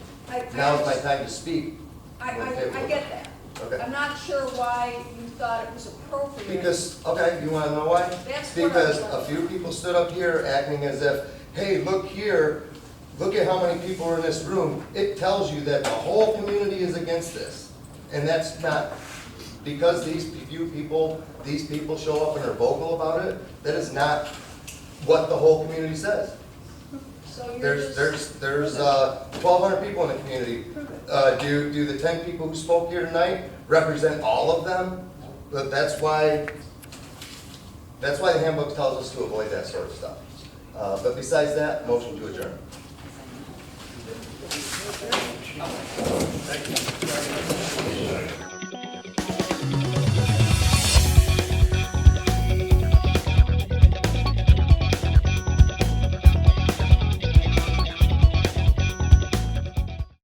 Now is my time to speak. I get that. Okay. I'm not sure why you thought it was appropriate. Because, okay, you wanna know why? That's what I Because want. a few people stood up here acting as if, hey, look here, look at how many people are in this room. It tells you that the whole community is against this. And that's not, because these people show up and are vocal about it, that is not what the whole community says. So you're There's 1,200 people in the community. Do the 10 people who spoke here tonight represent all of them? But that's why the handbook tells us to avoid that sort of stuff. But besides that, motion to adjourn. Thank you.